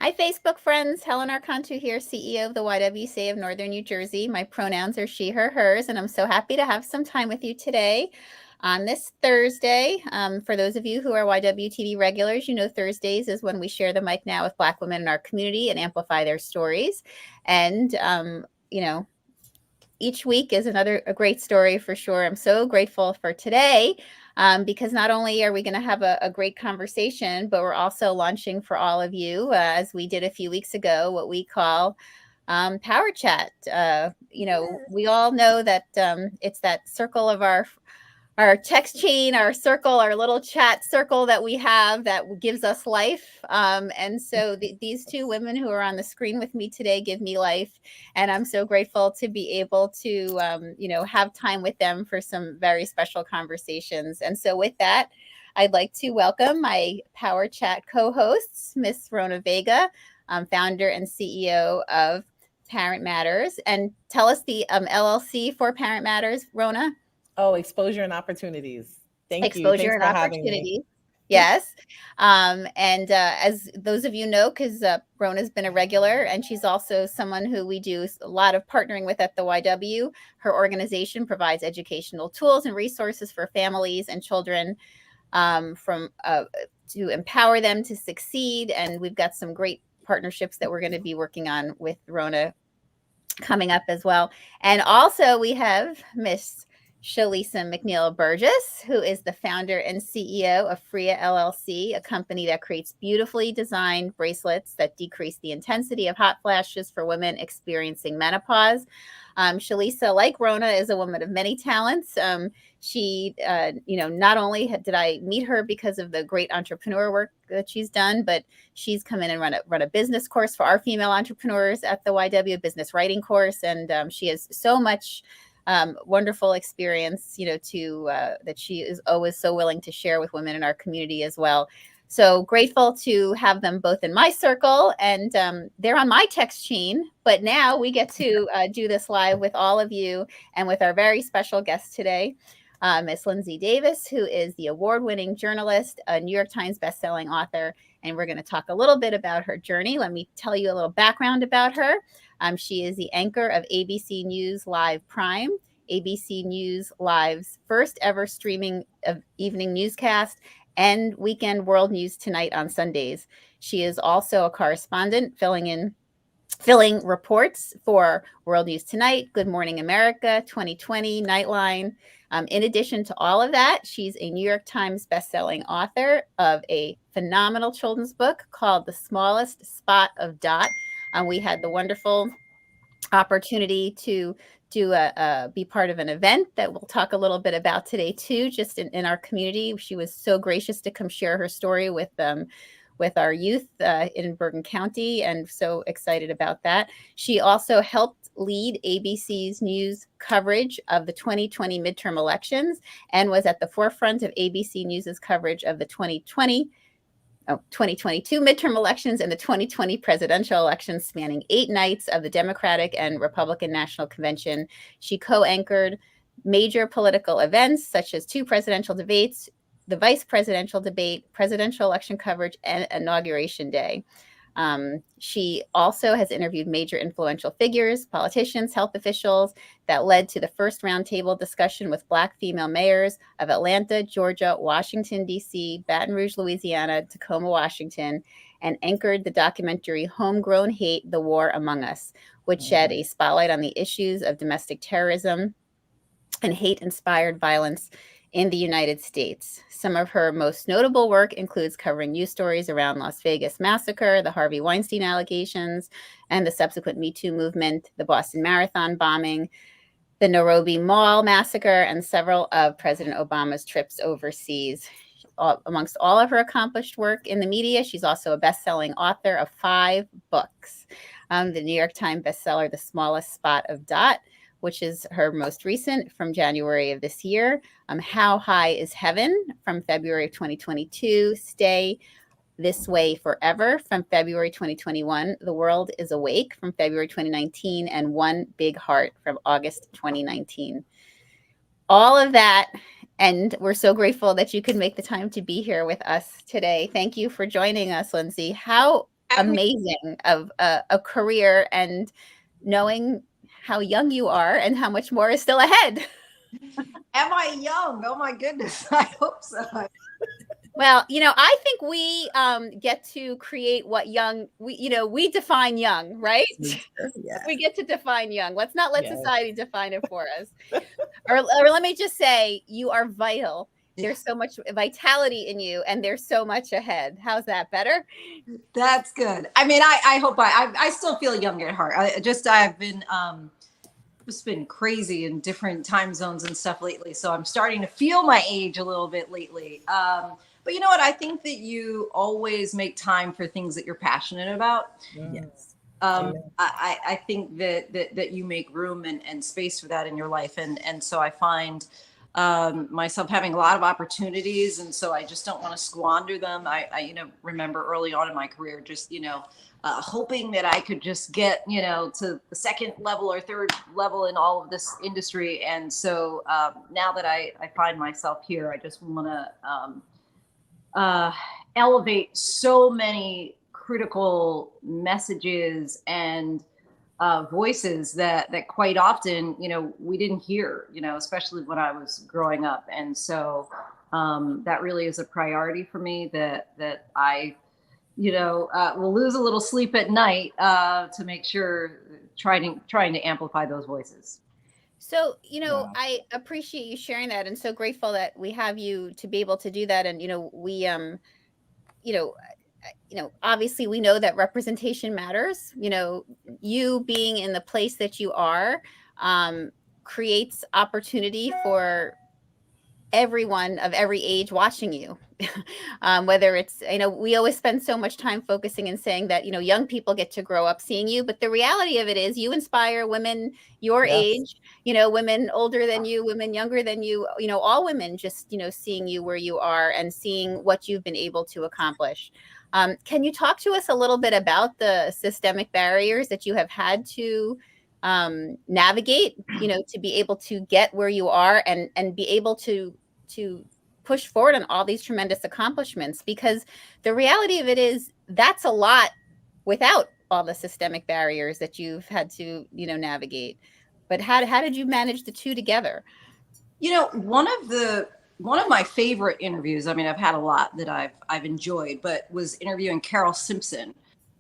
Hi, Facebook friends. Helen Arcantu here, CEO of the YWCA of Northern New Jersey. My pronouns are she, her, hers, and I'm so happy to have some time with you today on this Thursday. For those of you who are YWTV regulars, you know Thursdays is when we share the mic now with Black women in our community and amplify their stories. And, each week is a great story for sure. I'm so grateful for today because not only are we going to have a great conversation, but we're also launching for all of you, as we did a few weeks ago, what we call Power Chat. We all know that it's that circle of our text chain, our circle, our little chat circle that we have that gives us life. And so these two women who are on the screen with me today give me life. And I'm so grateful to be able to, have time with them for some very special conversations. And so with that, I'd like to welcome my Power Chat co-hosts, Miss Rona Vega, founder and CEO of Parent Matters. And tell us the LLC for Parent Matters, Rona. Oh, exposure and opportunities. Thank you. Exposure Thanks and for having me. opportunity. Yes. And as those of you know, because Rona's been a regular and she's also someone who we do a lot of partnering with at the YW. Her organization provides educational tools and resources for families and children to empower them to succeed. And we've got some great partnerships that we're going to be working on with Rona coming up as well. And also we have Miss Shalisa McNeil Burgess, who is the founder and CEO of Freya LLC, a company that creates beautifully designed bracelets that decrease the intensity of hot flashes for women experiencing menopause. Shalisa, like Rona, is a woman of many talents. She, not only did I meet her because of the great entrepreneur work that she's done, but she's come in and run a business course for our female entrepreneurs at the YW, business writing course, and she has so much wonderful experience, that she is always so willing to share with women in our community as well. So grateful to have them both in my circle, and they're on my text chain. But now we get to do this live with all of you and with our very special guest today, Miss Linsey Davis, who is the award-winning journalist, a New York Times bestselling author, and we're going to talk a little bit about her journey. Let me tell you a little background about her. She is the anchor of ABC News Live Prime, ABC News Live's first ever streaming of evening newscast, and Weekend World News Tonight on Sundays. She is also a correspondent filling reports for World News Tonight, Good Morning America, 2020, Nightline. In addition to all of that, she's a New York Times bestselling author of a phenomenal children's book called The Smallest Spot of Dot. We had the wonderful opportunity to be part of an event that we'll talk a little bit about today too, just in our community. She was so gracious to come share her story with our youth in Bergen County, and so excited about that. She also helped lead ABC's news coverage of the 2020 midterm elections and was at the forefront of ABC News's coverage of the 2022 midterm elections and the 2020 presidential elections, spanning 8 nights of the Democratic and Republican National Convention. She co-anchored major political events such as 2 presidential debates, the vice presidential debate, presidential election coverage, and Inauguration Day. She also has interviewed major influential figures, politicians, health officials, that led to the first roundtable discussion with Black female mayors of Atlanta, Georgia, Washington, D.C., Baton Rouge, Louisiana, Tacoma, Washington, and anchored the documentary Homegrown Hate, The War Among Us, which shed a spotlight on the issues of domestic terrorism and hate-inspired violence in the United States. Some of her most notable work includes covering news stories around Las Vegas massacre, the Harvey Weinstein allegations, and the subsequent Me Too movement, the Boston Marathon bombing, the Nairobi Mall massacre, and several of President Obama's trips overseas. Amongst all of her accomplished work in the media, she's also a best-selling author of 5 books. The New York Times bestseller, The Smallest Spot of Dot, which is her most recent from January of this year. How High is Heaven from February of 2022. Stay This Way Forever from February 2021. The World is Awake from February 2019. And One Big Heart from August 2019. All of that. And we're so grateful that you could make the time to be here with us today. Thank you for joining us, Linsey. How amazing of a career, and knowing how young you are and how much more is still ahead. Am I young? Oh my goodness. I hope so. Well, I think we get to create what young we define young, right? Yeah. We get to define young. Let's not let Yes. society define it for us. Or let me just say, you are vital. There's so much vitality in you, and there's so much ahead. How's that? Better? That's good. I mean, I hope I still feel young at heart. I've been just been crazy in different time zones and stuff lately, so I'm starting to feel my age a little bit lately. But you know what? I think that you always make time for things that you're passionate about. Yes. I think that you make room and space for that in your life, and so I find myself having a lot of opportunities, and so I just don't want to squander them. I remember early on in my career, just hoping that I could just get to the second level or third level in all of this industry, and so now that I find myself here, I just want to elevate so many critical messages and voices that quite often we didn't hear, especially when I was growing up, and so that really is a priority for me, that I will lose a little sleep at night to make sure trying to amplify those voices. So, Wow. I appreciate you sharing that, and so grateful that we have you to be able to do that. And, we, you know, obviously we know that representation matters. You being in the place that you are, creates opportunity for everyone of every age watching you. Whether it's, we always spend so much time focusing and saying that, young people get to grow up seeing you, but the reality of it is you inspire women your Yes. age, women older than you, women younger than you, all women just, seeing you where you are and seeing what you've been able to accomplish. Can you talk to us a little bit about the systemic barriers that you have had to navigate, to be able to get where you are and be able to push forward on all these tremendous accomplishments? Because the reality of it is that's a lot without all the systemic barriers that you've had to, navigate. But how did you manage the two together? One of my favorite interviews, I mean, I've had a lot that I've enjoyed, but was interviewing Carol Simpson,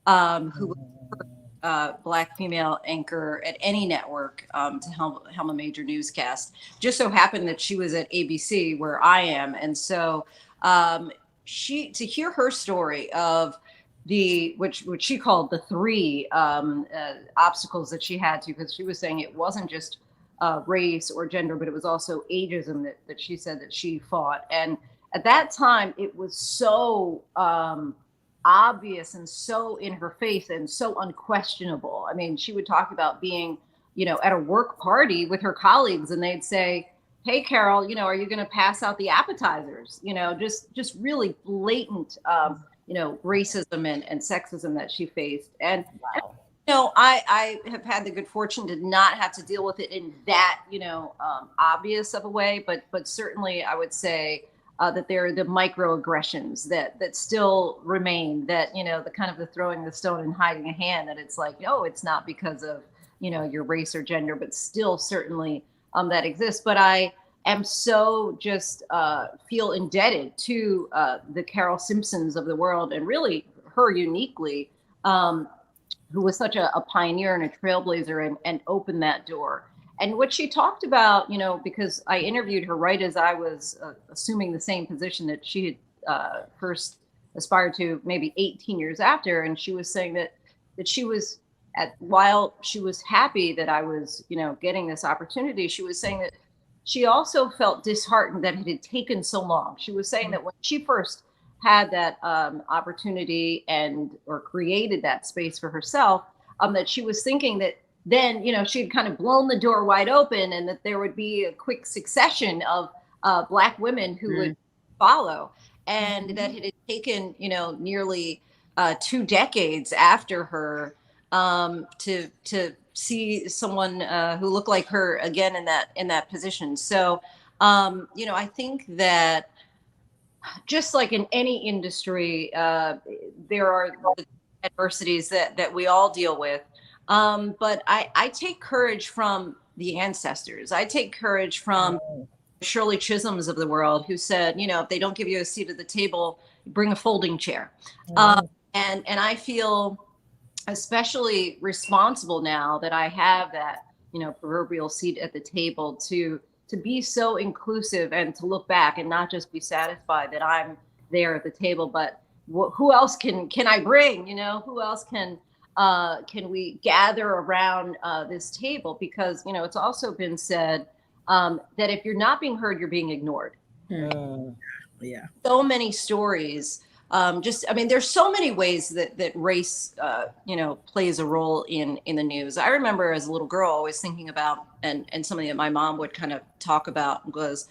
who was Black female anchor at any network, to helm a major newscast. Just so happened that she was at ABC, where I am, and so to hear her story of which she called the three obstacles that she had to, because she was saying it wasn't just race or gender, but it was also ageism that she said that she fought. And at that time, it was so obvious and so in her face and so unquestionable. I mean, she would talk about being, at a work party with her colleagues, and they'd say, "Hey, Carol, are you going to pass out the appetizers?" Just really blatant, racism and sexism that she faced. And Wow. I have had the good fortune to not have to deal with it in that, obvious of a way, but certainly I would say that there are the microaggressions that still remain, that, the kind of the throwing the stone and hiding a hand, that it's like, no, it's not because of, your race or gender, but still certainly that exists. But I am so just feel indebted to the Carol Simpsons of the world, and really her uniquely, who was such a pioneer and a trailblazer, and opened that door. And what she talked about, because I interviewed her right as I was assuming the same position that she had first aspired to, maybe 18 years after. And she was saying that she was while she was happy that I was, getting this opportunity, she was saying that she also felt disheartened that it had taken so long. She was saying that when she first had that opportunity or created that space for herself, that she was thinking that then, she'd kind of blown the door wide open, and that there would be a quick succession of Black women who would follow, and that it had taken, nearly 2 decades after her to see someone who looked like her again in that position. So, I think that just like in any industry, there are adversities that we all deal with. But I take courage from the ancestors. I take courage from Shirley Chisholms of the world, who said, if they don't give you a seat at the table, bring a folding chair. And I feel especially responsible now that I have that, proverbial seat at the table to be so inclusive and to look back and not just be satisfied that I'm there at the table, but who else can I bring? Who else can we gather around this table? Because it's also been said that if you're not being heard, you're being ignored. Yeah. So many stories. There's so many ways that race, plays a role in the news. I remember as a little girl always thinking about, and something that my mom would kind of talk about was,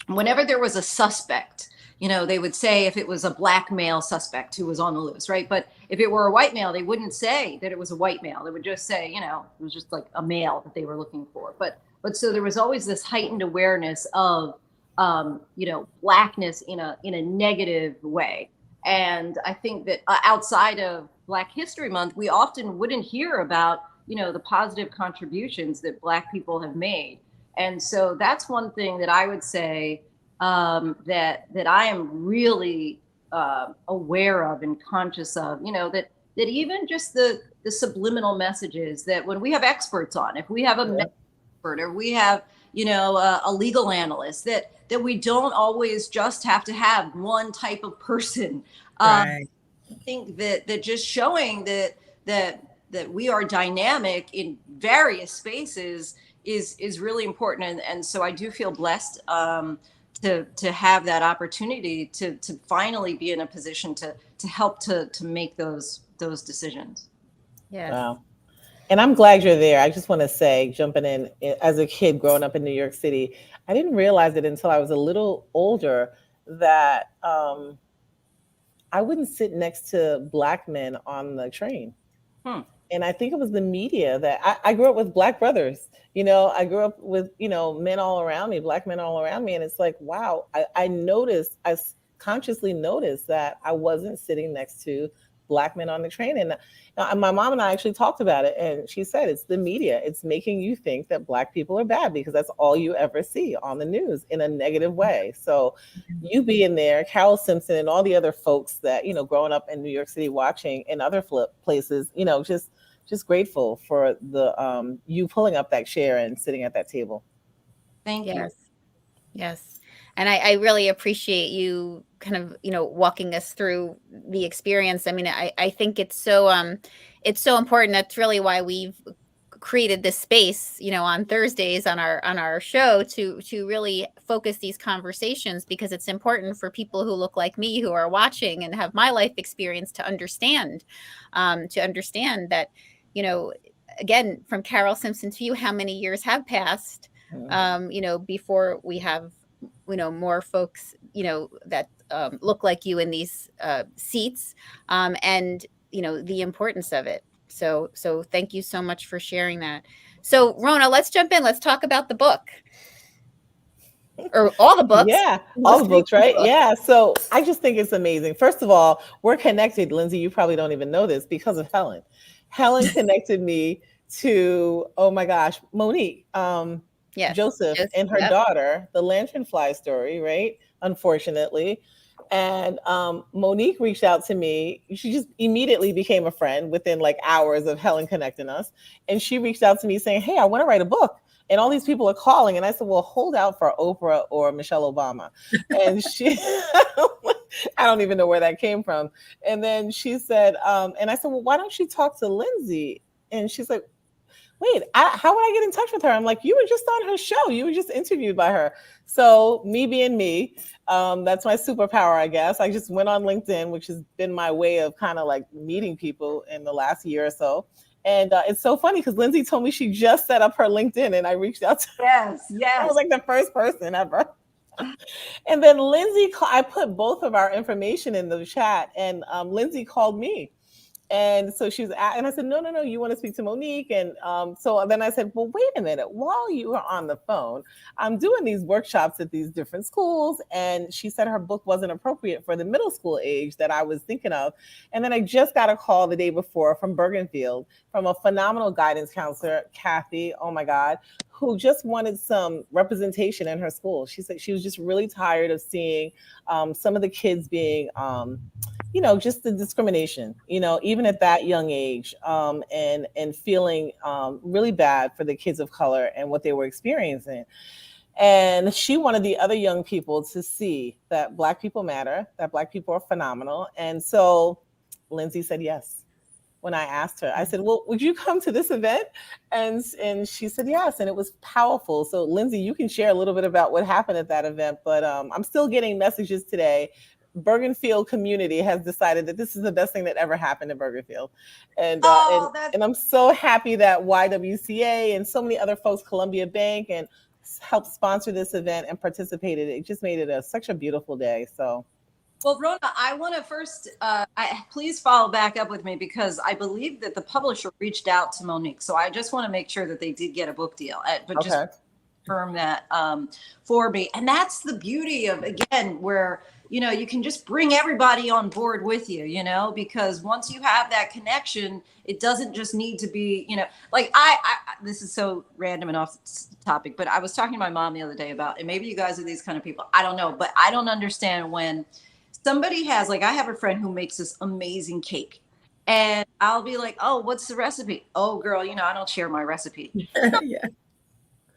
whenever there was a suspect, they would say if it was a black male suspect who was on the loose, right? But if it were a white male, they wouldn't say that it was a white male. They would just say, it was just like a male that they were looking for. But so there was always this heightened awareness of, blackness in a negative way. And I think that outside of Black History Month, we often wouldn't hear about, the positive contributions that Black people have made. And so that's one thing that I would say that I am really aware of and conscious of, that even just the subliminal messages that when we have experts on, if we have a expert or we have, a legal analyst, that we don't always just have to have one type of person. Right. I think that just showing that we are dynamic in various spaces is really important. And so I do feel blessed to have that opportunity to finally be in a position to help to make those decisions. Yes. Wow. And I'm glad you're there. I just want to say, jumping in, as a kid growing up in New York City, I didn't realize it until I was a little older that I wouldn't sit next to Black men on the train. And I think it was the media that I grew up with Black brothers. I grew up with, men all around me, Black men all around me. And it's like, wow, I consciously noticed that I wasn't sitting next to Black men on the train. And my mom and I actually talked about it. And she said, it's the media. It's making you think that Black people are bad because that's all you ever see on the news in a negative way. So you being there, Carol Simpson and all the other folks that, growing up in New York City, watching in other places, just grateful for the you pulling up that chair and sitting at that table. Thank you. Yes. And I really appreciate you kind of, walking us through the experience. I mean, I think it's so important. That's really why we've created this space, on Thursdays on our show to really focus these conversations, because it's important for people who look like me, who are watching and have my life experience, to understand that, again, from Carol Simpson to you, how many years have passed, before we have, more folks, that look like you in these seats, and, the importance of it. So thank you so much for sharing that. So Rona, let's jump in. Let's talk about the book. Or all the books. Yeah, all the books, right? Yeah. So I just think it's amazing. First of all, we're connected, Linsey. You probably don't even know this because of Helen. Helen connected me to, oh my gosh, Monique. Yes, Joseph and her daughter, the lanternfly story, right? Unfortunately. And Monique reached out to me. She just immediately became a friend within like hours of Helen connecting us. And she reached out to me saying, hey, I want to write a book. And all these people are calling. And I said, well, hold out for Oprah or Michelle Obama. And she, I don't even know where that came from. And then she said, and I said, well, why don't you talk to Linsey? And she's like, wait, how would I get in touch with her? I'm like, you were just on her show. You were just interviewed by her. So me being me, that's my superpower, I guess. I just went on LinkedIn, which has been my way of kind of like meeting people in the last year or so. And it's so funny because Linsey told me she just set up her LinkedIn and I reached out to her. Yes. I was like the first person ever. And then Linsey, I put both of our information in the chat, and Linsey called me. And so she was, and I said, no, no, no, you want to speak to Monique. And so then I said, well, wait a minute. While you are on the phone, I'm doing these workshops at these different schools. And she said her book wasn't appropriate for the middle school age that I was thinking of. And then I just got a call the day before from Bergenfield from a phenomenal guidance counselor, Kathy, oh my God, who just wanted some representation in her school. She said she was just really tired of seeing some of the kids being, just the discrimination, even at that young age, and feeling really bad for the kids of color and what they were experiencing. And she wanted the other young people to see that Black people matter, that Black people are phenomenal. And so Linsey said yes. When I asked her, I said, well, would you come to this event? And she said yes, and it was powerful. So Linsey, you can share a little bit about what happened at that event, but I'm still getting messages today. Bergenfield community has decided that this is the best thing that ever happened in Bergenfield. And I'm so happy that YWCA and so many other folks, Columbia Bank, and helped sponsor this event and participated. It just made it such a beautiful day. So. Well, Rona, I want to first, please follow back up with me, because I believe that the publisher reached out to Monique. So I just want to make sure that they did get a book deal, but Okay. just confirm that for me. And that's the beauty of, again, where, you can just bring everybody on board with you, because once you have that connection, it doesn't just need to be, like I this is so random and off topic, but I was talking to my mom the other day about, and maybe you guys are these kind of people, I don't know, but I don't understand when somebody has, like, I have a friend who makes this amazing cake, and I'll be like, oh, what's the recipe? Oh, girl, I don't share my recipe. Yeah.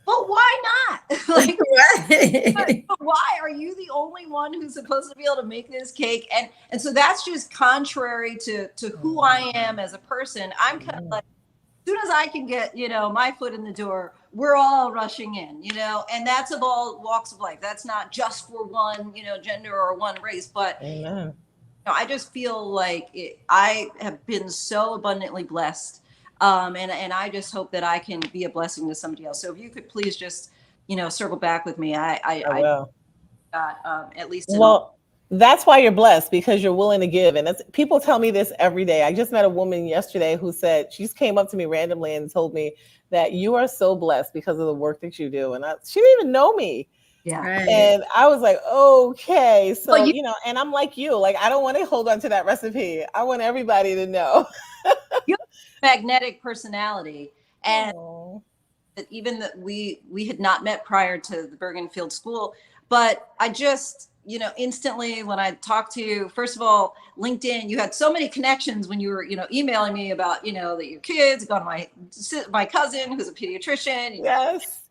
But why not? Like, Right. but why are you the only one who's supposed to be able to make this cake? And so that's just contrary to who I am as a person. I'm kind of like, as soon as I can get, my foot in the door, we're all rushing in, and that's of all walks of life. That's not just for one, gender or one race, but Amen. I just feel like I have been so abundantly blessed. And I just hope that I can be a blessing to somebody else. So if you could please just, circle back with me. I will. Got at least. Well, that's why you're blessed, because you're willing to give. And people tell me this every day. I just met a woman yesterday who said, she just came up to me randomly and told me that you are so blessed because of the work that you do. And she didn't even know me. Yeah. Right. And I was like, okay. So, Well, and I'm like you, like, I don't want to hold on to that recipe. I want everybody to know. You have a magnetic personality. And Aww. that even that we had not met prior to the Bergenfield School, but I just, instantly when I talked to you, first of all, LinkedIn, you had so many connections when you were, emailing me about, that your kids, go to my cousin who's a pediatrician. Yes.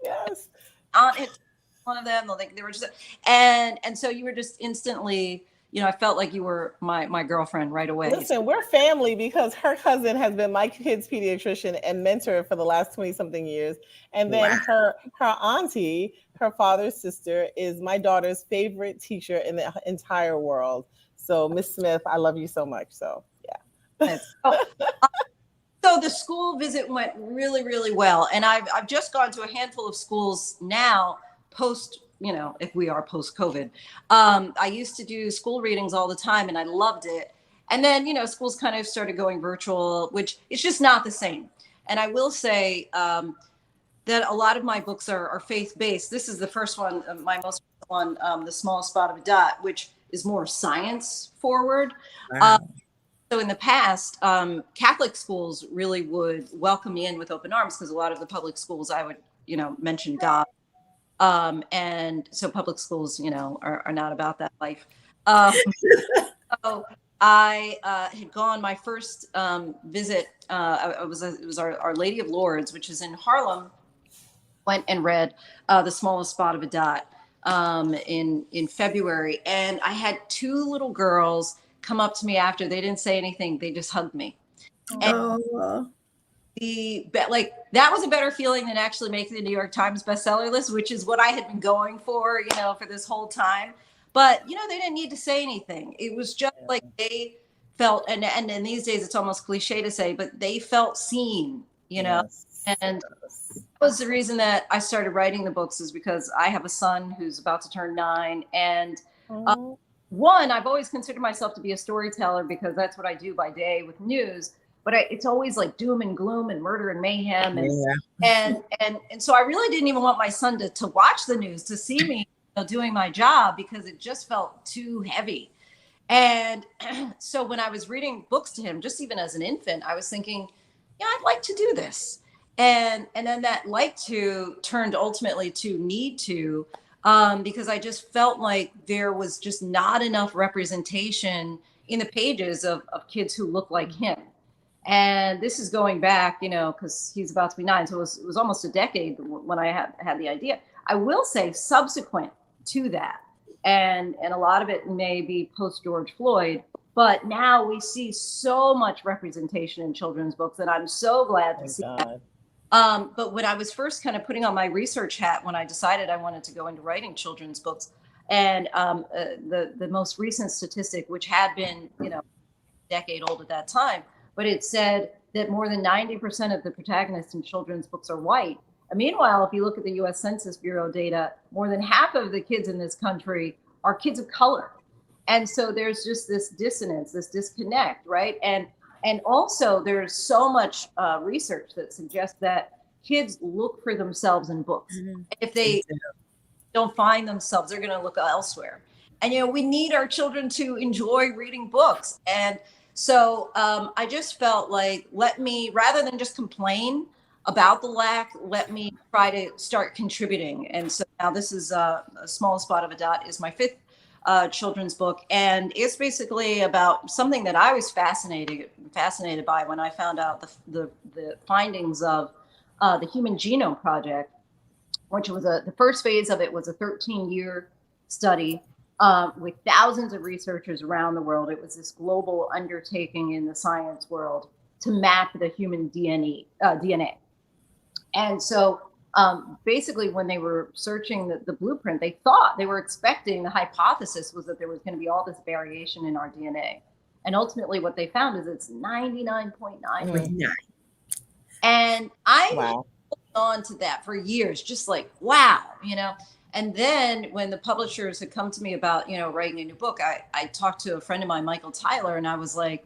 Aunt hit one of them. They were just, and so you were just instantly, I felt like you were my girlfriend right away. Listen, we're family because her cousin has been my kid's pediatrician and mentor for the last 20 something years. And then her auntie, her father's sister, is my daughter's favorite teacher in the entire world. So Miss Smith, I love you so much. So yeah. So the school visit went really, really well. And I've just gone to a handful of schools now post, if we are post-COVID. I used to do school readings all the time and I loved it. And then, schools kind of started going virtual, which it's just not the same. And I will say that a lot of my books are faith-based. This is the first one, my most recent one, The Smallest Spot of a Dot, which is more science forward. Wow. So in the past, Catholic schools really would welcome me in with open arms, because a lot of the public schools I would, mention God. And so public schools, are not about that life. So I had gone my first visit. It was Our Lady of Lourdes, which is in Harlem. Went and read The Smallest Spot of a Dot in February, and I had two little girls come up to me after. They didn't say anything. They just hugged me. And Oh. that was a better feeling than actually making the New York Times bestseller list, which is what I had been going for, for this whole time. But, they didn't need to say anything. It was just like they felt, and these days it's almost cliche to say, but they felt seen, Yes. And that was the reason that I started writing the books, is because I have a son who's about to turn 9, and one, I've always considered myself to be a storyteller because that's what I do by day with news. But it's always like doom and gloom and murder and mayhem, and so I really didn't even want my son to watch the news, to see me, doing my job, because it just felt too heavy. And so when I was reading books to him, just even as an infant, I was thinking, yeah, I'd like to do this. And then that like to turned ultimately to need to, because I just felt like there was just not enough representation in the pages of kids who look like him. And this is going back, because he's about to be 9. So it was almost a decade when I had the idea. I will say subsequent to that, and a lot of it may be post George Floyd, but now we see so much representation in children's books, and I'm so glad to see that. But when I was first kind of putting on my research hat, when I decided I wanted to go into writing children's books, and the most recent statistic, which had been, a decade old at that time, but it said that more than 90% of the protagonists in children's books are white. And meanwhile, if you look at the US Census Bureau data, more than half of the kids in this country are kids of color. And so there's just this dissonance, this disconnect, right? And also there's so much research that suggests that kids look for themselves in books. Mm-hmm. If they don't find themselves, they're going to look elsewhere. And, we need our children to enjoy reading books. And so I just felt like, rather than just complain about the lack, let me try to start contributing. And so now this is A Small Spot of a Dot is my 5th children's book. And it's basically about something that I was fascinated by when I found out the findings of the Human Genome Project, which was the first phase of it was a 13-year study with thousands of researchers around the world. It was this global undertaking in the science world to map the human DNA. And so basically when they were searching the blueprint, they were expecting, the hypothesis was that there was going to be all this variation in our DNA. And ultimately what they found is it's 99.9%. And I held on to that for years, just like, wow, And then when the publishers had come to me about, writing a new book, I talked to a friend of mine, Michael Tyler, and I was like,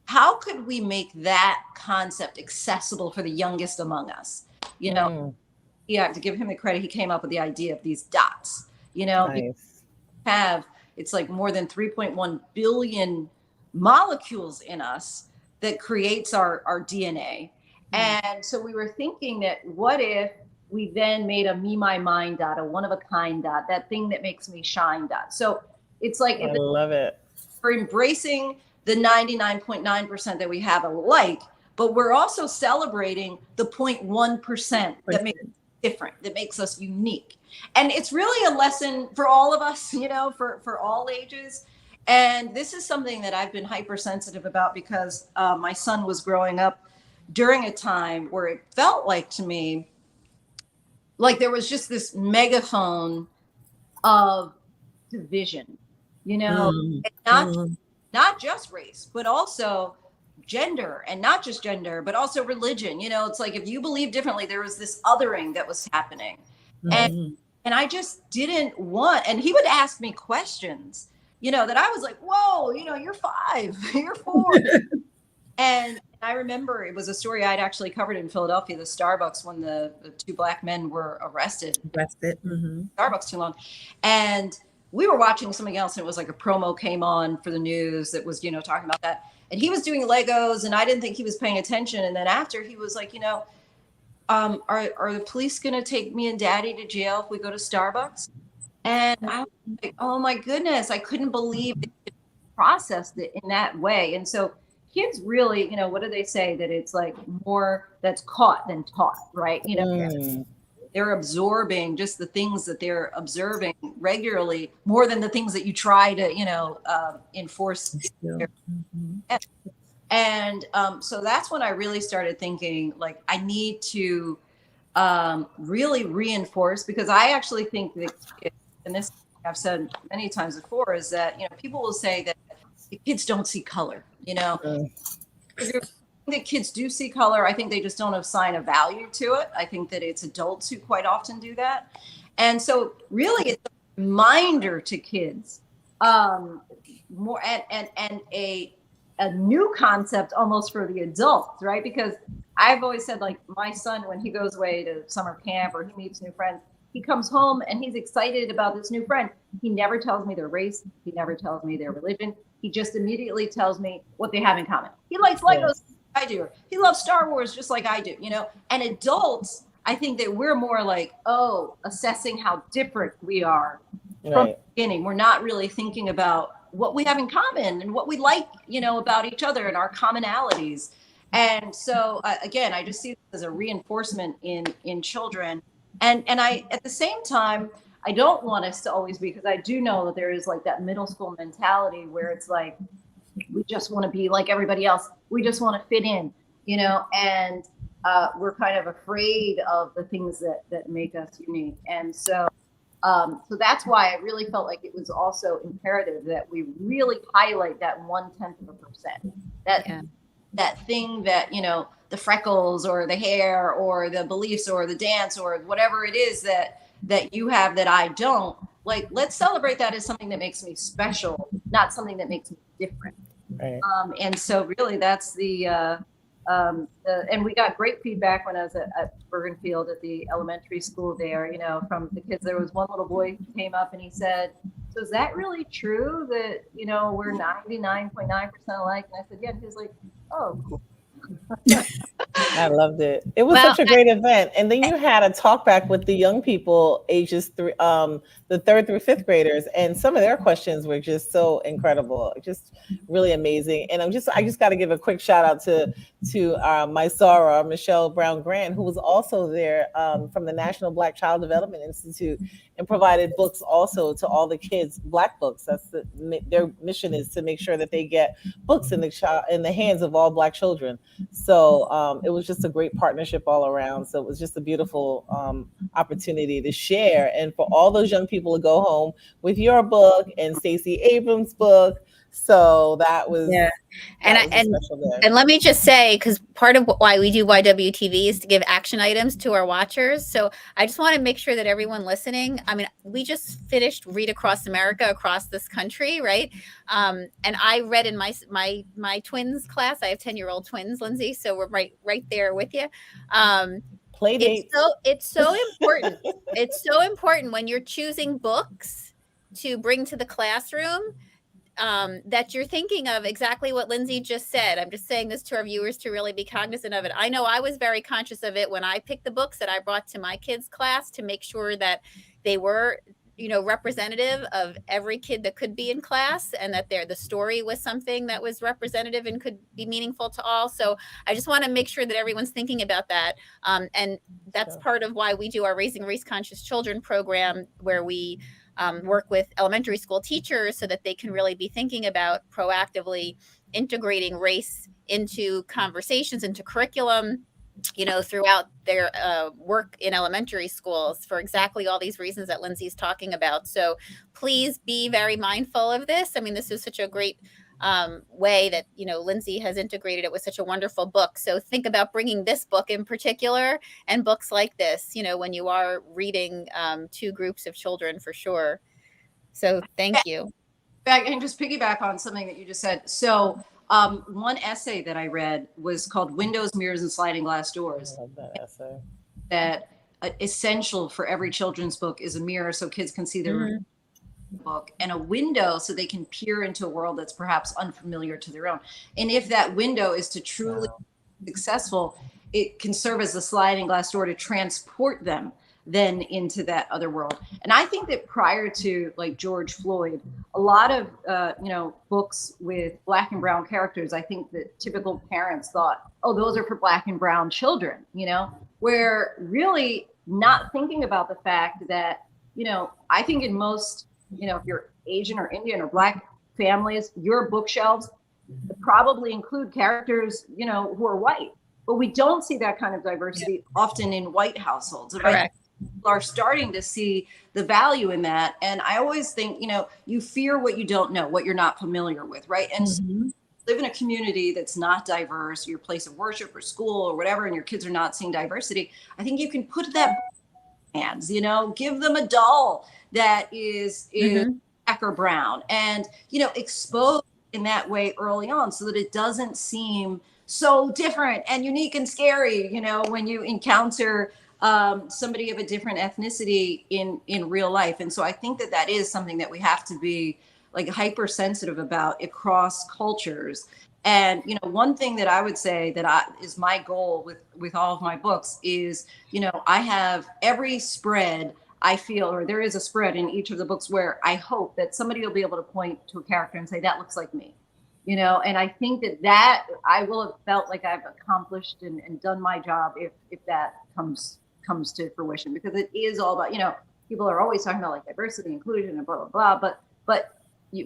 how could we make that concept accessible for the youngest among us? Yeah, to give him the credit, he came up with the idea of these dots, nice. It's like more than 3.1 billion molecules in us that creates our DNA. And so we were thinking that what if we then made a me, my, mine dot, a one of a kind dot, that thing that makes me shine dot. So it's like, I love it. We're embracing the 99.9% that we have alike, but we're also celebrating the 0.1% that makes us different, that makes us unique. And it's really a lesson for all of us, for all ages. And this is something that I've been hypersensitive about because my son was growing up during a time where it felt like to me, like there was just this megaphone of division, and not just race, but also gender, and not just gender, but also religion. It's like, if you believe differently, there was this othering that was happening. And I just didn't want, and he would ask me questions, that I was like, whoa, you're 5, you're 4. And I remember it was a story I'd actually covered in Philadelphia, the Starbucks, when the 2 Black men were arrested. Starbucks too long. And we were watching something else, and it was like a promo came on for the news that was, talking about that. And he was doing Legos, and I didn't think he was paying attention. And then after, he was like, are the police going to take me and Daddy to jail if we go to Starbucks? And I was like, oh my goodness, I couldn't believe they processed it in that way. And so kids really, what do they say? That it's like more that's caught than taught, right? They're absorbing just the things that they're observing regularly more than the things that you try to, enforce. And so that's when I really started thinking, like, I need to really reinforce, because I actually think that, and this I've said many times before, is that, people will say that the kids don't see color, that kids do see color. I think they just don't assign a value to it. I think that it's adults who quite often do that. And so really it's a reminder to kids more and a new concept almost for the adults, right? Because I've always said, like, my son, when he goes away to summer camp or he meets new friends, he comes home and he's excited about this new friend. He never tells me their race. He never tells me their religion. He just immediately tells me what they have in common. He likes Legos like I do. He loves Star Wars just like I do, you know? And adults, I think that we're more like, assessing how different we are from the beginning. We're not really thinking about what we have in common and what we like, you know, about each other and our commonalities. And so, again, I just see this as a reinforcement in children. And I, at the same time, I don't want us to always be, because I do know that there is like that middle school mentality where it's like, we just want to be like everybody else. We just want to fit in, you know, and we're kind of afraid of the things that make us unique. And so, so that's why I really felt like it was also imperative that we really highlight that 0.1%, that thing that, you know, the freckles or the hair or the beliefs or the dance or whatever it is that you have that I don't. Like, let's celebrate that as something that makes me special, not something that makes me different. Right. And so really that's and we got great feedback when I was at Bergenfield at the elementary school there, you know, from the kids. There was one little boy who came up and he said, so is that really true that, you know, we're 99.9% alike? And I said, yeah. And he was like, oh, cool. I loved it. It was such a great event. And then you had a talk back with the young people, ages the 3rd through 5th graders, and some of their questions were just so incredible, just really amazing. And I just got to give a quick shout out to my Sarah, Michelle Brown Grant, who was also there from the National Black Child Development Institute, and provided books also to all the kids, Black books. That's their mission, is to make sure that they get books in the hands of all Black children. So it was just a great partnership all around. So it was just a beautiful opportunity to share, and for all those young people to go home with your book and Stacey Abrams' book. So that was and let me just say, because part of why we do YWTV is to give action items to our watchers. So I just want to make sure that everyone listening, I mean, we just finished Read Across America, across this country, right? And I read in my twins class. I have 10-year-old twins, Linsey, so we're right there with you. Play dates. It's so important. It's so important when you're choosing books to bring to the classroom, that you're thinking of exactly what Linsey just said. I'm just saying this to our viewers to really be cognizant of it. I know I was very conscious of it when I picked the books that I brought to my kids' class, to make sure that they were, you know, representative of every kid that could be in class, and that the story was something that was representative and could be meaningful to all. So I just want to make sure that everyone's thinking about that. And that's part of why we do our Raising Race Conscious Children program, where we work with elementary school teachers so that they can really be thinking about proactively integrating race into conversations, into curriculum, you know, throughout their work in elementary schools, for exactly all these reasons that Linsey's talking about. So please be very mindful of this. I mean, this is such a great way that, you know, Linsey has integrated it with such a wonderful book. So think about bringing this book in particular, and books like this, you know, when you are reading to groups of children, for sure. So thank you. I can just piggyback on something that you just said. So one essay that I read was called Windows, Mirrors, and Sliding Glass Doors. I love that essay. That essential for every children's book is a mirror, so kids can see their book, and a window so they can peer into a world that's perhaps unfamiliar to their own. And if that window is to truly be successful, it can serve as a sliding glass door to transport them then into that other world. And I think that prior to like George Floyd, a lot of you know, books with Black and brown characters, I think that typical parents thought, oh, those are for Black and brown children, you know, where really not thinking about the fact that, you know, I think in most, you know, if you're Asian or Indian or Black families, your bookshelves probably include characters, you know, who are white. But we don't see that kind of diversity often in white households. Correct. People are starting to see the value in that. And I always think, you know, you fear what you don't know, what you're not familiar with, right? And so live in a community that's not diverse, your place of worship or school or whatever, and your kids are not seeing diversity, I think you can put that in hands, you know, give them a doll that is Hacker Brown, and expose in that way early on so that it doesn't seem so different and unique and scary, when you encounter somebody of a different ethnicity in real life. And so I think that that is something that we have to be like hypersensitive about across cultures. And one thing that I would say that is my goal with all of my books is, I have every spread I feel, or there is a spread in each of the books where I hope that somebody will be able to point to a character and say, that looks like me, and I think that I will have felt like I've accomplished and done my job if that comes to fruition, because it is all about, people are always talking about like diversity, inclusion, and blah, blah, blah. But what do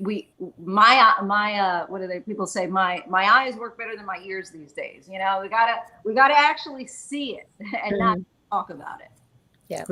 they people say? My eyes work better than my ears these days. We gotta actually see it and not talk about it. Yeah.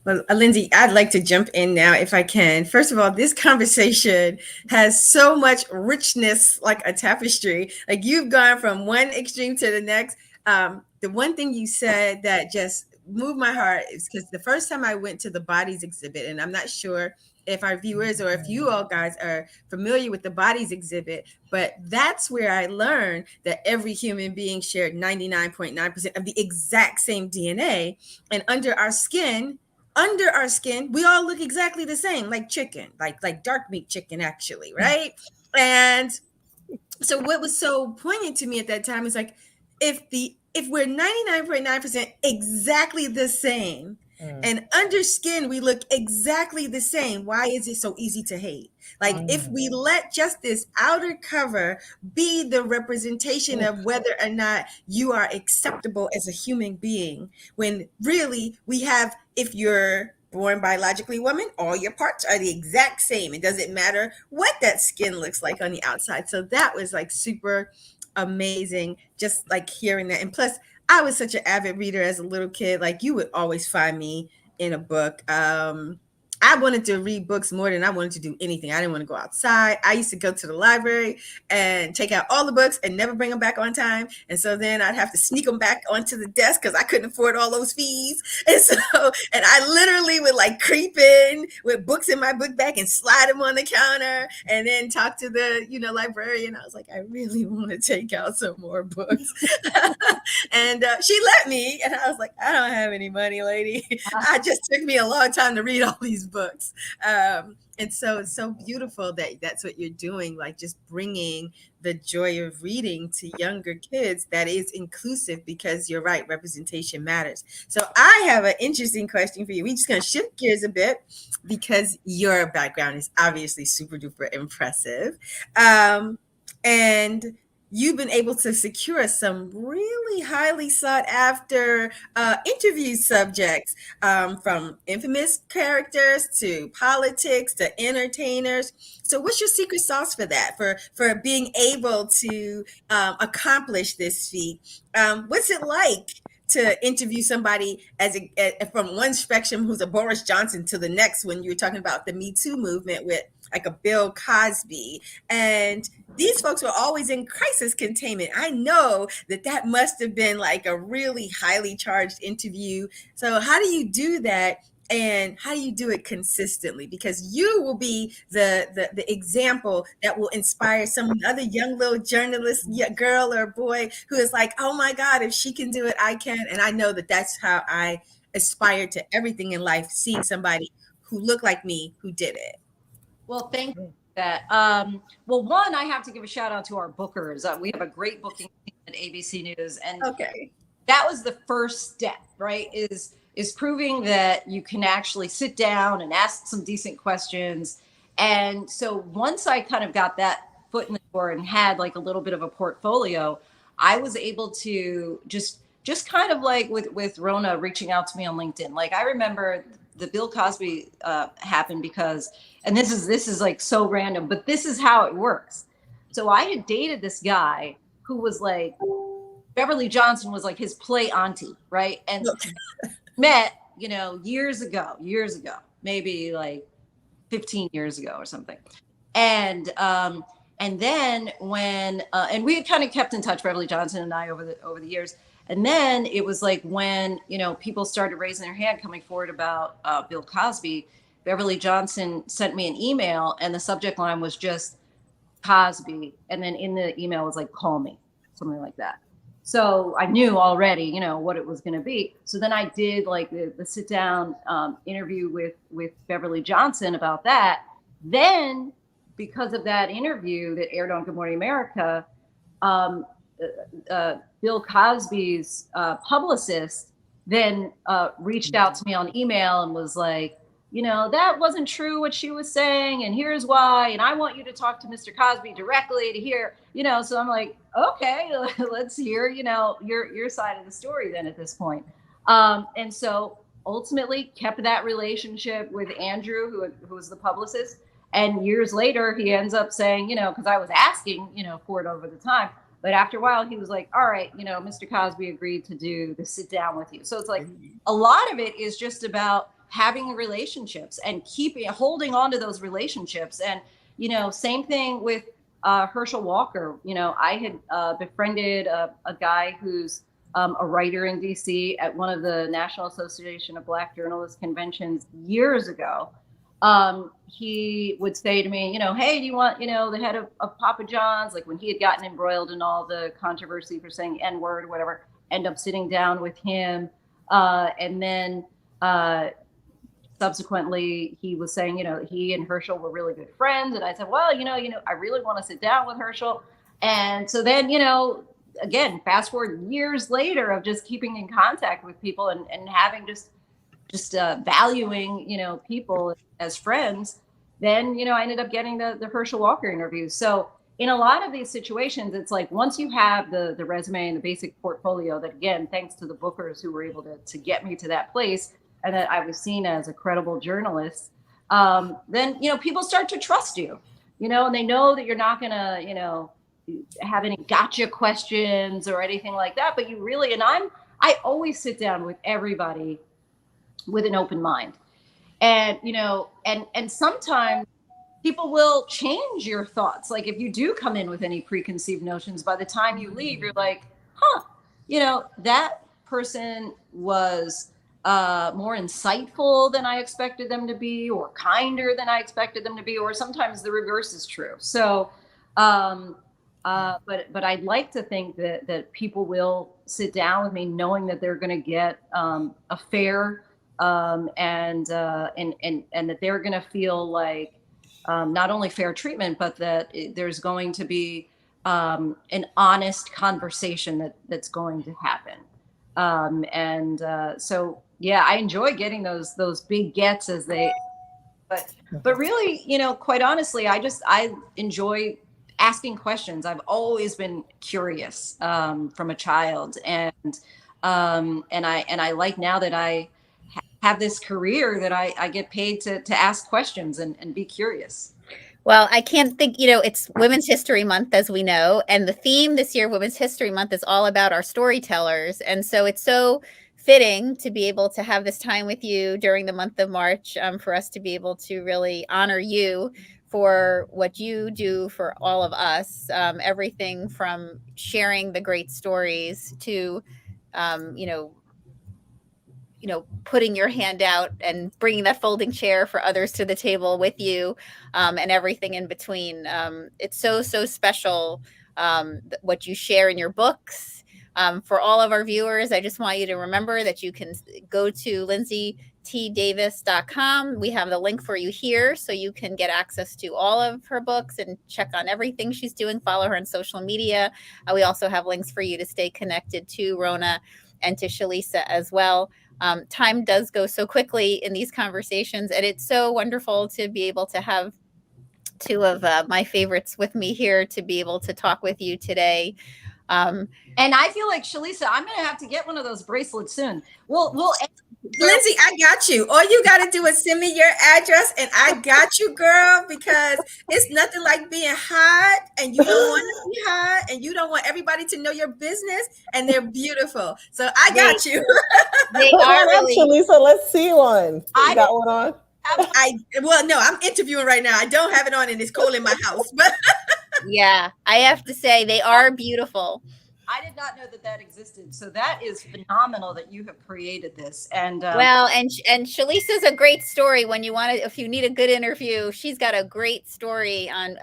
Well, Linsey, I'd like to jump in now if I can. First of all, this conversation has so much richness, like a tapestry. Like, you've gone from one extreme to the next. The one thing you said that just moved my heart is because the first time I went to the Bodies exhibit, and I'm not sure if our viewers or if you all guys are familiar with the Bodies exhibit, but that's where I learned that every human being shared 99.9% of the exact same DNA. And under our skin, we all look exactly the same, like chicken, like dark meat chicken, actually, right? And so what was so poignant to me at that time is like, if we're 99.9% exactly the same, and under skin we look exactly the same, why is it so easy to hate? Like, if we let just this outer cover be the representation of whether or not you are acceptable as a human being, when really we have, if you're born biologically woman, all your parts are the exact same. It doesn't matter what that skin looks like on the outside. So that was like super amazing, just like hearing that. And plus, I was such an avid reader as a little kid. Like, you would always find me in a book. I wanted to read books more than I wanted to do anything. I didn't want to go outside. I used to go to the library and take out all the books and never bring them back on time. And so then I'd have to sneak them back onto the desk because I couldn't afford all those fees. And I literally would like creep in with books in my book bag and slide them on the counter and then talk to the, librarian. I was like, I really want to take out some more books. And she let me. And I was like, I don't have any money, lady. I just took me a long time to read all these books. And so it's so beautiful that that's what you're doing, like just bringing the joy of reading to younger kids that is inclusive, because you're right, representation matters. So I have an interesting question for you. We're just going to shift gears a bit because your background is obviously super duper impressive. And you've been able to secure some really highly sought after interview subjects, from infamous characters to politics to entertainers. So what's your secret sauce for that, for being able to accomplish this feat? What's it like to interview somebody from one spectrum who's a Boris Johnson to the next when you're talking about the Me Too movement with like a Bill Cosby? And these folks were always in crisis containment. I know that must have been like a really highly charged interview. So how do you do that? And how do you do it consistently? Because you will be the example that will inspire some other young little journalist, girl or boy, who is like, oh my God, if she can do it, I can. And I know that that's how I aspire to everything in life, seeing somebody who looked like me who did it. Well, thank you for that. Well, one, I have to give a shout out to our bookers. We have a great booking team at ABC News. And that was the first step, right? Is proving that you can actually sit down and ask some decent questions. And so once I kind of got that foot in the door and had like a little bit of a portfolio, I was able to just kind of like with Rona reaching out to me on LinkedIn. Like, I remember the Bill Cosby happened because, and this is like so random, but this is how it works. So I had dated this guy who was like, Beverly Johnson was like his play auntie, right? And met, years ago, maybe like 15 years ago or something. And then when, and we had kind of kept in touch, Beverly Johnson and I, over the years. And then it was like when, people started raising their hand coming forward about Bill Cosby, Beverly Johnson sent me an email, and the subject line was just Cosby, and then in the email was like, call me, something like that. So I knew already, you know, what it was going to be. So then I did like the sit down interview with Beverly Johnson about that. Then, because of that interview that aired on Good Morning America, Bill Cosby's publicist then reached out to me on email and was like, you know, that wasn't true what she was saying, and here's why, and I want you to talk to Mr. Cosby directly to hear, you know. So I'm like, okay, let's hear, you know, your side of the story then at this point. And so ultimately kept that relationship with Andrew, who was the publicist. And years later, he ends up saying, you know, because I was asking, you know, for it over the time. But after a while, he was like, all right, you know, Mr. Cosby agreed to do the sit down with you. So it's like a lot of it is just about having relationships and holding on to those relationships. And, you know, same thing with Herschel Walker. You know, I had befriended a guy who's a writer in DC at one of the National Association of Black Journalists conventions years ago. He would say to me, you know, hey, do you want, you know, the head of Papa John's? Like when he had gotten embroiled in all the controversy for saying N-word or whatever, end up sitting down with him. And then subsequently he was saying, you know, he and Herschel were really good friends. And I said, well, you know, I really want to sit down with Herschel. And so then, you know, again, fast forward years later of just keeping in contact with people and having just valuing, you know, people as friends, then, you know, I ended up getting the Herschel Walker interview. So in a lot of these situations, it's like once you have the resume and the basic portfolio that, again, thanks to the bookers who were able to get me to that place and that I was seen as a credible journalist, then, you know, people start to trust you, you know, and they know that you're not going to, you know, have any gotcha questions or anything like that. But you really, and I always sit down with everybody with an open mind. And, you know, and sometimes people will change your thoughts. Like if you do come in with any preconceived notions, by the time you leave, you're like, huh, you know, that person was more insightful than I expected them to be, or kinder than I expected them to be, or sometimes the reverse is true. So, but I'd like to think that people will sit down with me knowing that they're going to get a fair and that they're going to feel like not only fair treatment, but that there's going to be an honest conversation that's going to happen. So yeah, I enjoy getting those big gets as they, but really, you know, quite honestly, I enjoy asking questions. I've always been curious from a child, and I like now that I have this career that I get paid to ask questions and be curious. Well, I can't think, you know, it's Women's History Month, as we know, and the theme this year, Women's History Month, is all about our storytellers. And so it's so fitting to be able to have this time with you during the month of March, for us to be able to really honor you for what you do for all of us, everything from sharing the great stories to, putting your hand out and bringing that folding chair for others to the table with you, and everything in between. It's so special, what you share in your books. For all of our viewers, I just want you to remember that you can go to lindseytdavis.com. We have the link for you here so you can get access to all of her books and check on everything she's doing. Follow her on social media. We also have links for you to stay connected to Rona and to Shalisa as well. Time does go so quickly in these conversations, and it's so wonderful to be able to have two of my favorites with me here to be able to talk with you today. And I feel like, Shalisa, I'm going to have to get one of those bracelets soon. We'll Linsey, I got you. All you got to do is send me your address and I got you, girl, because it's nothing like being hot and you don't want to be hot and you don't want everybody to know your business, and they're beautiful. So I got you. They are really. Shalisa, let's see one. You got one on? No, I'm interviewing right now. I don't have it on and it's cold in my house. But yeah, I have to say they are beautiful. I did not know that existed. So that is phenomenal that you have created this. And well, and Shalisa's a great story when you want to, if you need a good interview, she's got a great story on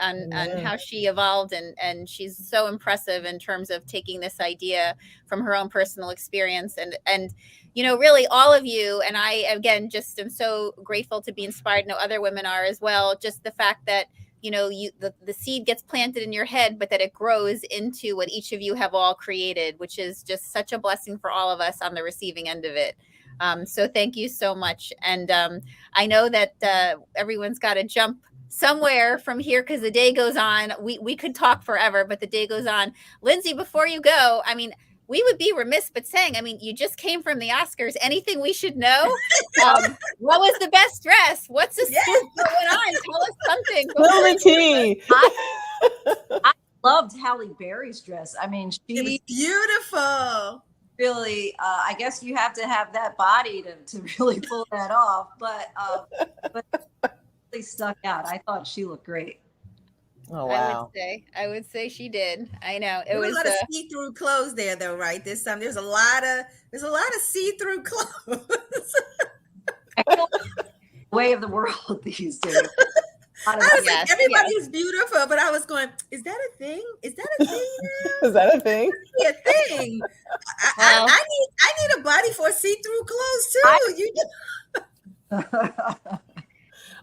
how she evolved, and she's so impressive in terms of taking this idea from her own personal experience, and really all of you, and I again just am so grateful to be inspired. No other women are as well. Just the fact that the seed gets planted in your head, but that it grows into what each of you have all created, which is just such a blessing for all of us on the receiving end of it. So thank you so much. And I know that everyone's got to jump somewhere from here because the day goes on. We could talk forever, but the day goes on. Linsey, before you go, I mean, we would be remiss but saying, I mean, you just came from the Oscars. Anything we should know? What was the best dress? What's the scoop going on? Tell us something. Spill the tea. I loved Halle Berry's dress. I mean, it was beautiful. Really, I guess you have to have that body to really pull that off. But really stuck out. I thought she looked great. Oh wow! I would say she did. I know there was a lot of see-through clothes there, though, right? This time there's a lot of see-through clothes. Way of the world these days. I was like, everybody's beautiful, but I was going, is that a thing? Is that a thing now? Is that a thing? A thing. I need a body for see-through clothes too.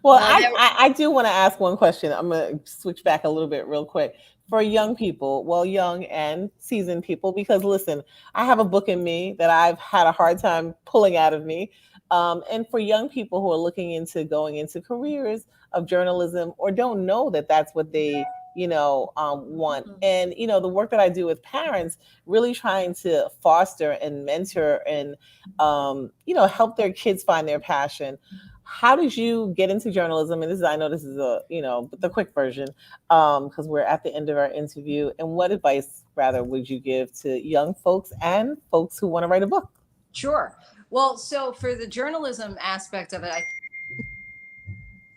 Well, I do want to ask one question. I'm going to switch back a little bit real quick. For young people, well, young and seasoned people, because listen, I have a book in me that I've had a hard time pulling out of me. And for young people who are looking into going into careers of journalism or don't know that that's what they, want. And, the work that I do with parents, really trying to foster and mentor and, help their kids find their passion. How did you get into journalism? And I know this is the quick version, because we're at the end of our interview. And what advice, rather, would you give to young folks and folks who want to write a book? Sure. Well, so for the journalism aspect of it,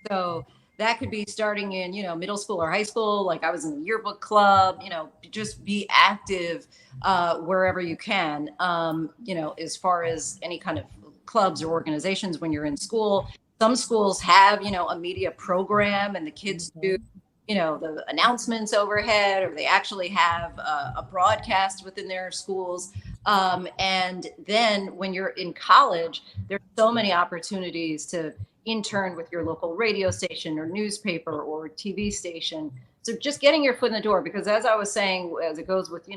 so that could be starting in, middle school or high school. Like I was in the yearbook club, just be active wherever you can, as far as any kind of clubs or organizations when you're in school. Some schools have, a media program and the kids do, the announcements overhead, or they actually have a broadcast within their schools. And then when you're in college, there's so many opportunities to intern with your local radio station or newspaper or TV station. So just getting your foot in the door, because as I was saying, as it goes with,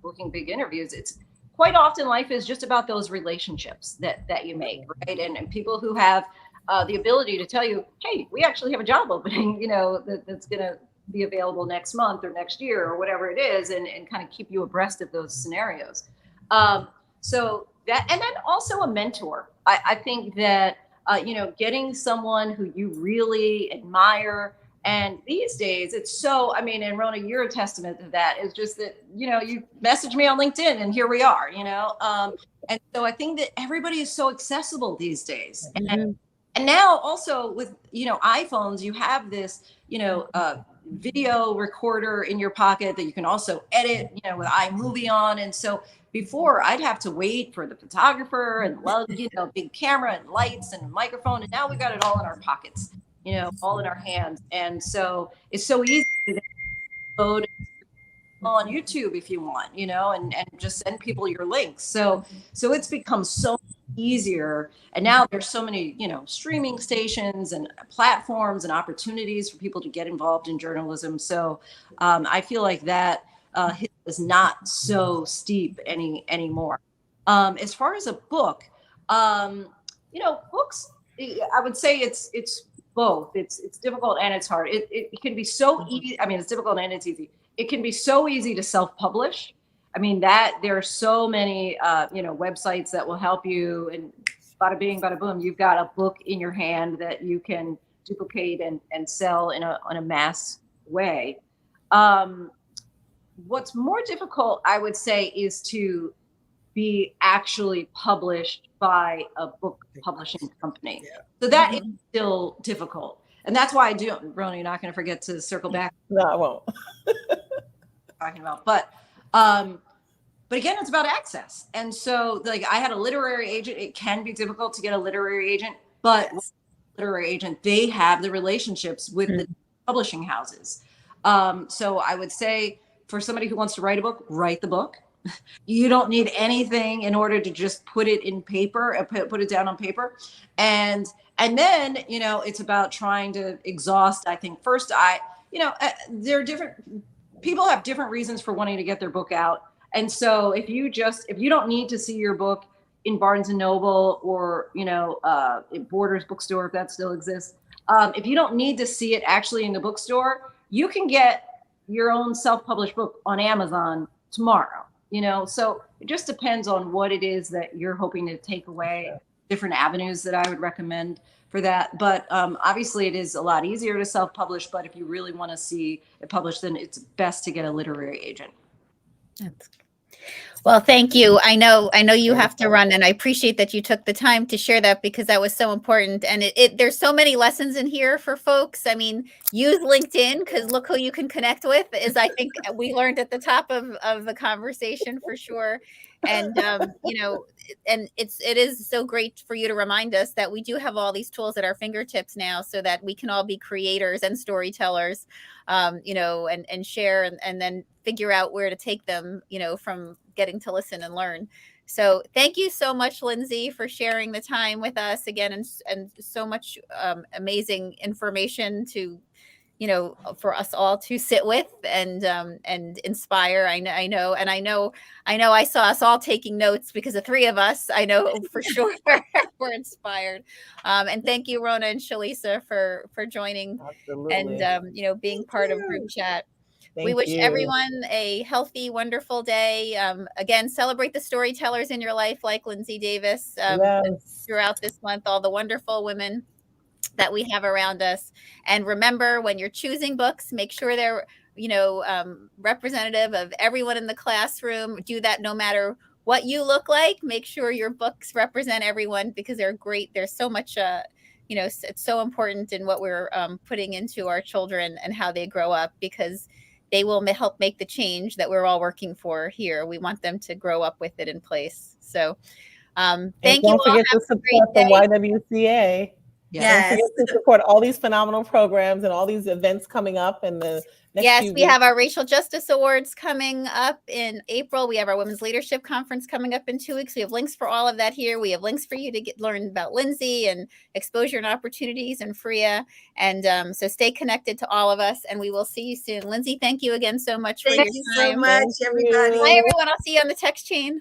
booking big interviews, it's quite often life is just about those relationships that you make, right? And people who have the ability to tell you, hey, we actually have a job opening, that's going to be available next month or next year or whatever it is, and kind of keep you abreast of those scenarios. So that, and then also a mentor. I think that, getting someone who you really admire. And these days it's so, and Rona, you're a testament to that. It's just that, you message me on LinkedIn and here we are, and so I think that everybody is so accessible these days. And now also with, iPhones, you have this, video recorder in your pocket that you can also edit, with iMovie on. And so before I'd have to wait for the photographer and lug, big camera and lights and microphone. And now we got it all in our pockets, all in our hands. And so it's so easy to go on YouTube if you want, and just send people your links. So it's become so easier. And now there's so many, streaming stations and platforms and opportunities for people to get involved in journalism. So I feel like that is not so steep anymore. As far as a book, books, I would say it's both. It's difficult and it's hard. It can be so easy. It's difficult and it's easy. It can be so easy to self-publish. That there are so many, websites that will help you, and bada bing, bada boom, you've got a book in your hand that you can duplicate and sell in a mass way. What's more difficult, I would say, is to be actually published by a book publishing company. Yeah. So that is still difficult. And that's why I do, Rona, you're not going to forget to circle back. No, I won't. Talking about, but but again, it's about access. And so like I had a literary agent. It can be difficult to get a literary agent, but Yes. literary agent, they have the relationships with the publishing houses. So I would say for somebody who wants to write a book, write the book. You don't need anything in order to just put it in paper, put it down on paper. And then, you know, it's about trying to exhaust, I think first there are different people have different reasons for wanting to get their book out. And so if you don't need to see your book in Barnes and Noble or, you know, Borders bookstore, if that still exists, if you don't need to see it actually in the bookstore, you can get your own self-published book on Amazon tomorrow, you know? So it just depends on what it is that you're hoping to take away, different avenues that I would recommend for that. But obviously it is a lot easier to self-publish, but if you really want to see it published, then it's best to get a literary agent. Well, thank you. I know you have to run, and I appreciate that you took the time to share that because that was so important. And there's so many lessons in here for folks. I mean, use LinkedIn because look who you can connect with, as I think we learned at the top of the conversation for sure. And you know, and it is so great for you to remind us that we do have all these tools at our fingertips now, so that we can all be creators and storytellers, you know, and share and then figure out where to take them, you know, from getting to listen and learn. So thank you so much, Linsey, for sharing the time with us again, and so much amazing information to, you know, for us all to sit with and inspire. I know I saw us all taking notes because the three of us, I know for sure were inspired. And thank you, Rona and Shalisa, for joining. Absolutely. And you know, being part of group chat. We wish everyone a healthy, wonderful day. Again, celebrate the storytellers in your life, like Linsey Davis, Yes. throughout this month, all the wonderful women that we have around us. And remember, when you're choosing books, make sure they're, you know, representative of everyone in the classroom. Do that no matter what you look like. Make sure your books represent everyone because they're great. There's so much, you know, it's so important in what we're putting into our children and how they grow up, because they will help make the change that we're all working for here. We want them to grow up with it in place. So thank you all. Don't forget to support the YWCA. Yes. Don't forget to support all these phenomenal programs and all these events coming up in the next few we weeks. have our Racial Justice Awards coming up in April. We have our Women's Leadership Conference coming up in 2 weeks. We have links for all of that here. We have links for you to learn about Linsey and exposure and opportunities and Freya. And so stay connected to all of us, and we will see you soon. Linsey, thank you again so much for your time. Thank you so much, everybody. Bye, everyone. I'll see you on the text chain.